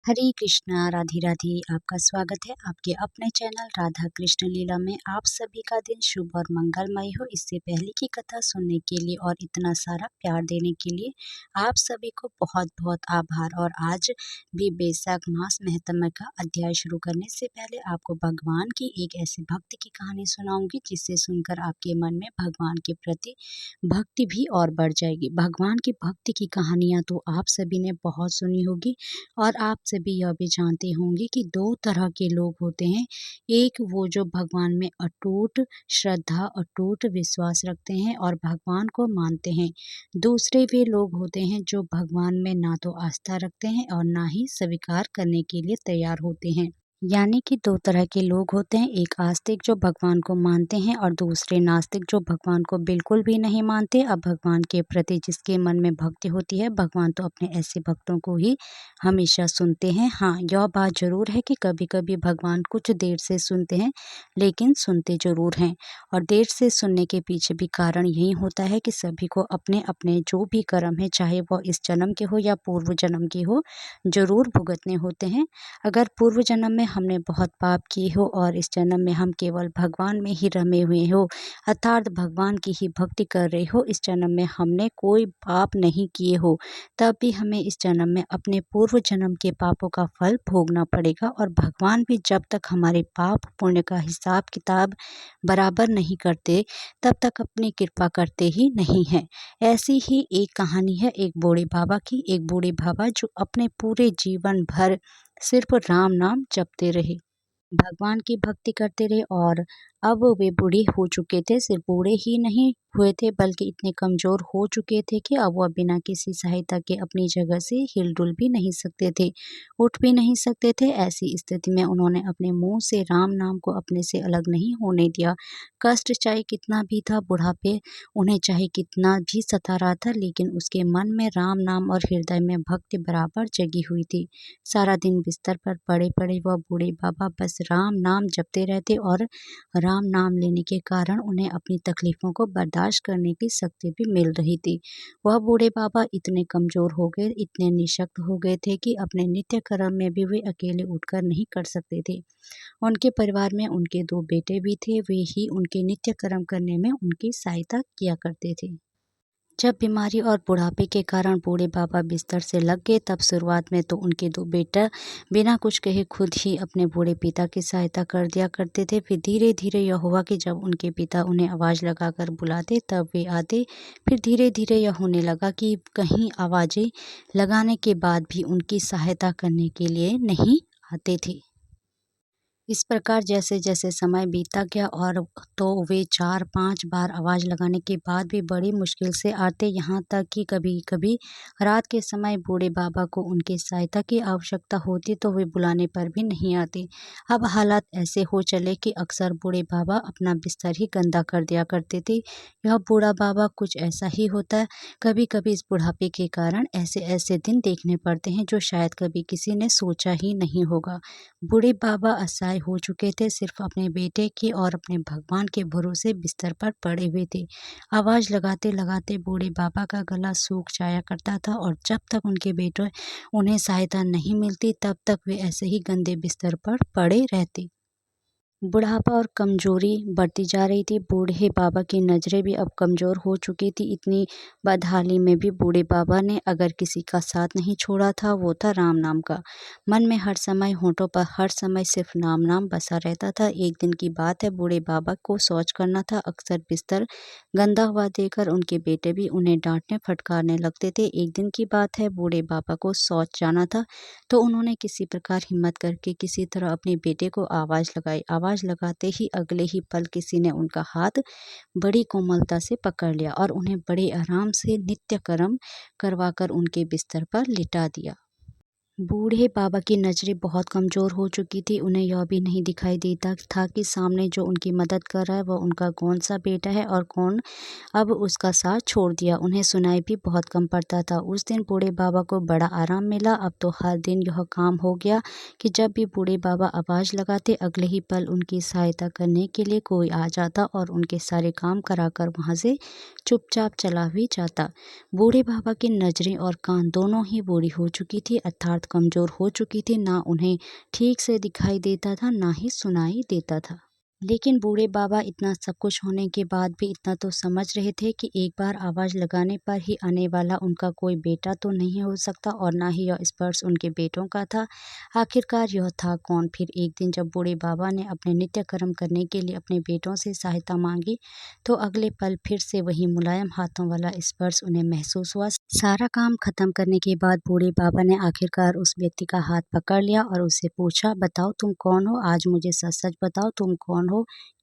हरे कृष्णा राधे राधे। आपका स्वागत है आपके अपने चैनल राधा कृष्ण लीला में। आप सभी का दिन शुभ और मंगलमय हो। इससे पहले की कथा सुनने के लिए और इतना सारा प्यार देने के लिए आप सभी को बहुत बहुत आभार। और आज भी बैसाख मास महत्म का अध्याय शुरू करने से पहले आपको भगवान की एक ऐसी भक्ति की कहानी सुनाऊंगी जिससे सुनकर आपके मन में भगवान के प्रति भक्ति भी और बढ़ जाएगी। भगवान की भक्ति की कहानियाँ तो आप सभी ने बहुत सुनी होगी और आप सभी यह भी जानते होंगे कि दो तरह के लोग होते हैं। एक वो जो भगवान में अटूट श्रद्धा, अटूट विश्वास रखते हैं और भगवान को मानते हैं। दूसरे वे लोग होते हैं जो भगवान में ना तो आस्था रखते हैं और ना ही स्वीकार करने के लिए तैयार होते हैं। यानी कि दो तरह के लोग होते हैं, एक आस्तिक जो भगवान को मानते हैं और दूसरे नास्तिक जो भगवान को बिल्कुल भी नहीं मानते। अब भगवान के प्रति जिसके मन में भक्ति होती है, भगवान तो अपने ऐसे भक्तों को ही हमेशा सुनते हैं। हाँ, यह बात जरूर है कि कभी कभी भगवान कुछ देर से सुनते हैं, लेकिन सुनते जरूर हैं। और देर से सुनने के पीछे भी कारण यही होता है कि सभी को अपने अपने जो भी कर्म है, चाहे वह इस जन्म के हो या पूर्व जन्म के हो, जरूर भुगतने होते हैं। अगर पूर्व जन्म में हमने बहुत पाप किए हो और इस जन्म में हम केवल भगवान में ही रमे हुए हो, अर्थात भगवान की ही भक्ति कर रहे हो, इस जन्म में हमने कोई पाप नहीं किए हो, तब भी हमें इस जन्म में अपने पूर्व जन्म के पापों का फल भोगना पड़ेगा। और भगवान भी जब तक हमारे पाप पुण्य का हिसाब किताब बराबर नहीं करते, तब तक अपनी कृपा करते ही नहीं हैं। ऐसी ही एक कहानी है एक बूढ़े बाबा की। एक बूढ़े बाबा जो अपने पूरे जीवन भर सिर्फ राम नाम जपते रहे, भगवान की भक्ति करते रहे। और अब वे बूढ़े हो चुके थे। सिर्फ बूढ़े ही नहीं हुए थे बल्कि इतने कमजोर हो चुके थे कि अब वह बिना किसी सहायता के अपनी जगह से हिलडुल भी नहीं सकते थे, उठ भी नहीं सकते थे। ऐसी स्थिति में उन्होंने अपने मुंह से राम नाम को अपने से अलग नहीं होने दिया। कष्ट चाहे कितना भी था, बुढ़ापे उन्हें चाहे कितना भी सता रहा था, लेकिन उसके मन में राम नाम और हृदय में भक्ति बराबर जगी हुई थी। सारा दिन बिस्तर पर पड़े पड़े वह बूढ़े बाबा बस राम नाम जपते रहते और राम नाम लेने के कारण उन्हें अपनी तकलीफों को बर्दाश्त करने की शक्ति भी मिल रही थी। वह बूढ़े बाबा इतने कमजोर हो गए, इतने निशक्त हो गए थे कि अपने नित्य कर्म में भी वे अकेले उठकर नहीं कर सकते थे। उनके परिवार में उनके दो बेटे भी थे, वे ही उनके नित्य कर्म करने में उनकी सहायता किया करते थे। जब बीमारी और बुढ़ापे के कारण बूढ़े बाबा बिस्तर से लग गए, तब शुरुआत में तो उनके दो बेटा बिना कुछ कहे खुद ही अपने बूढ़े पिता की सहायता कर दिया करते थे। फिर धीरे धीरे यह हुआ कि जब उनके पिता उन्हें आवाज़ लगाकर बुलाते तब वे आते। फिर धीरे धीरे यह होने लगा कि कहीं आवाज़ें लगाने के बाद भी उनकी सहायता करने के लिए नहीं आते थे। इस प्रकार जैसे जैसे समय बीतता गया और तो वे 4-5 बार आवाज़ लगाने के बाद भी बड़ी मुश्किल से आते, यहाँ तक कि कभी कभी रात के समय बूढ़े बाबा को उनकी सहायता की आवश्यकता होती तो वे बुलाने पर भी नहीं आते। अब हालात ऐसे हो चले कि अक्सर बूढ़े बाबा अपना बिस्तर ही गंदा कर दिया करते थे। यह बूढ़ा बाबा कुछ ऐसा ही होता है। कभी कभी इस बुढ़ापे के कारण ऐसे ऐसे दिन देखने पड़ते हैं जो शायद कभी किसी ने सोचा ही नहीं होगा। बूढ़े बाबा असहाय हो चुके थे, सिर्फ अपने बेटे के और अपने भगवान के भरोसे बिस्तर पर पड़े हुए थे। आवाज़ लगाते लगाते बूढ़े बाबा का गला सूख जाया करता था और जब तक उनके बेटे उन्हें सहायता नहीं मिलती, तब तक वे ऐसे ही गंदे बिस्तर पर पड़े रहते। बुढ़ापा और कमजोरी बढ़ती जा रही थी। बूढ़े बाबा की नज़रें भी अब कमज़ोर हो चुकी थी। इतनी बदहाली में भी बूढ़े बाबा ने अगर किसी का साथ नहीं छोड़ा था, वो था राम नाम का। मन में हर समय, होठों पर हर समय सिर्फ नाम नाम बसा रहता था। एक दिन की बात है, बूढ़े बाबा को शौच करना था। अक्सर बिस्तर गंदा हुआ देखकर उनके बेटे भी उन्हें डांटने फटकारने लगते थे। एक दिन की बात है, बूढ़े बाबा को शौच जाना था तो उन्होंने किसी प्रकार हिम्मत करके किसी तरह अपने बेटे को आवाज़ लगाई। आवाज़ लगाते ही अगले ही पल किसी ने उनका हाथ बड़ी कोमलता से पकड़ लिया और उन्हें बड़े आराम से नित्य कर्म करवाकर उनके बिस्तर पर लिटा दिया। बूढ़े बाबा की नज़रें बहुत कमज़ोर हो चुकी थी। उन्हें यह भी नहीं दिखाई देता था कि सामने जो उनकी मदद कर रहा है वह उनका कौन सा बेटा है और कौन अब उसका साथ छोड़ दिया। उन्हें सुनाई भी बहुत कम पड़ता था। उस दिन बूढ़े बाबा को बड़ा आराम मिला। अब तो हर दिन यह काम हो गया कि जब भी बूढ़े बाबा आवाज़ लगाते, अगले ही पल उनकी सहायता करने के लिए कोई आ जाता और उनके सारे काम कराकर वहाँ से चुपचाप चला भी जाता। बूढ़े बाबा की नज़रें और कान दोनों ही बूढ़ी हो चुकी थी, अर्थात बहुत कमज़ोर हो चुकी थी, ना उन्हें ठीक से दिखाई देता था, ना ही सुनाई देता था। लेकिन बूढ़े बाबा इतना सब कुछ होने के बाद भी इतना तो समझ रहे थे कि एक बार आवाज़ लगाने पर ही आने वाला उनका कोई बेटा तो नहीं हो सकता और ना ही यह स्पर्श उनके बेटों का था। आखिरकार यह था कौन? फिर एक दिन जब बूढ़े बाबा ने अपने नित्य कर्म करने के लिए अपने बेटों से सहायता मांगी, तो अगले पल फिर से वही मुलायम हाथों वाला स्पर्श उन्हें महसूस हुआ। सारा काम खत्म करने के बाद बूढ़े बाबा ने आखिरकार उस व्यक्ति का हाथ पकड़ लिया और उससे पूछा, बताओ तुम कौन हो? आज मुझे सच-सच बताओ तुम कौन हो?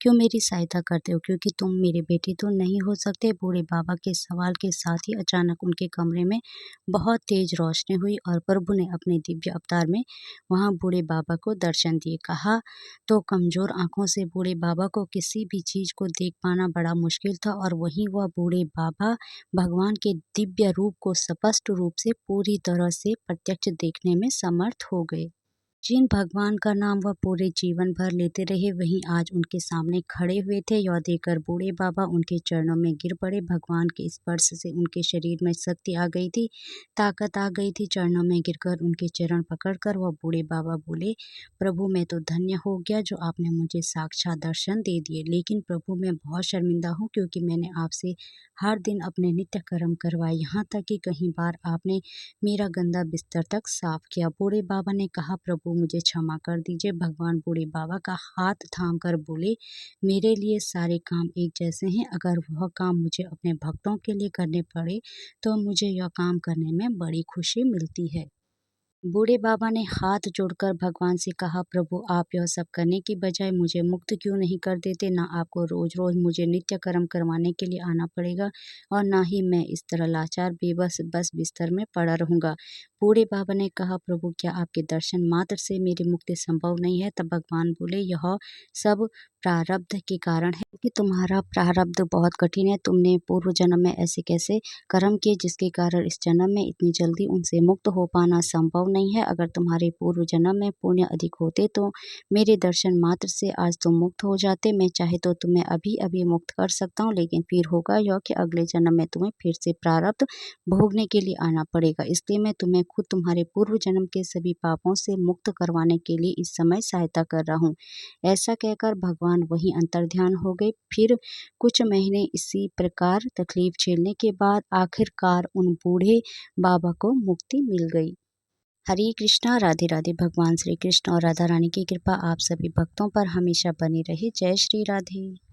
क्यों मेरी सहायता करते हो? क्योंकि तुम मेरे बेटे तो नहीं हो सकते। बूढ़े बाबा के सवाल के साथ ही अचानक उनके कमरे में बहुत तेज रोशनी हुई और प्रभु ने अपने दिव्य अवतार में वहां बूढ़े बाबा को दर्शन दिए। कहा तो कमजोर आंखों से बूढ़े बाबा को किसी भी चीज को देख पाना बड़ा मुश्किल था और वहीं वह बूढ़े बाबा भगवान के दिव्य रूप को स्पष्ट रूप से पूरी तरह से प्रत्यक्ष देखने में समर्थ हो गए। जिन भगवान का नाम वह पूरे जीवन भर लेते रहे, वहीं आज उनके सामने खड़े हुए थे। यह देखकर बूढ़े बाबा उनके चरणों में गिर पड़े। भगवान के स्पर्श से उनके शरीर में शक्ति आ गई थी, ताकत आ गई थी। चरणों में गिरकर उनके चरण पकड़कर वह बूढ़े बाबा बोले, प्रभु मैं तो धन्य हो गया जो आपने मुझे साक्षात दर्शन दे दिए। लेकिन प्रभु मैं बहुत शर्मिंदा हूँ क्योंकि मैंने आपसे हर दिन अपने नित्य कर्म करवाए, यहाँ तक कि कई बार आपने मेरा गंदा बिस्तर तक साफ किया। बूढ़े बाबा ने कहा, प्रभु मुझे क्षमा कर दीजिए। भगवान बूढ़े बाबा का हाथ थाम कर बोले, मेरे लिए सारे काम एक जैसे हैं। अगर वह काम मुझे अपने भक्तों के लिए करने पड़े तो मुझे यह काम करने में बड़ी खुशी मिलती है। बूढ़े बाबा ने हाथ जोड़कर भगवान से कहा, प्रभु आप यह सब करने की बजाय मुझे मुक्त क्यों नहीं कर देते? ना आपको रोज रोज मुझे नित्य कर्म करवाने के लिए आना पड़ेगा और ना ही मैं इस तरह लाचार बेबस बस बिस्तर में पड़ा रहूंगा। बूढ़े बाबा ने कहा, प्रभु क्या आपके दर्शन मात्र से मेरी मुक्ति संभव नहीं है? तब भगवान बोले, यह सब प्रारब्ध के कारण है कि तुम्हारा प्रारब्ध बहुत कठिन है। तुमने पूर्व जन्म में ऐसे कैसे कर्म किए जिसके कारण इस जन्म में इतनी जल्दी उनसे मुक्त हो पाना संभव नहीं है। अगर तुम्हारे पूर्व जन्म में पुण्य अधिक होते तो मेरे दर्शन मात्र से आज तुम मुक्त हो जाते। मैं चाहे तो तुम्हें अभी अभी मुक्त कर सकता हूँ, लेकिन फिर होगा यह कि अगले जन्म में तुम्हें फिर से प्रारब्ध भोगने के लिए आना पड़ेगा। इसलिए मैं तुम्हें खुद तुम्हारे पूर्व जन्म के सभी पापों से मुक्त करवाने के लिए इस समय सहायता कर रहा हूँ। ऐसा कहकर भगवान वहीं अंतर्ध्यान हो गए। फिर कुछ महीने इसी प्रकार तकलीफ झेलने के बाद आखिरकार उन बूढ़े बाबा को मुक्ति मिल गई। हरे कृष्णा, राधे राधे। भगवान श्री कृष्ण और राधा रानी की कृपा आप सभी भक्तों पर हमेशा बनी रहे। जय श्री राधे।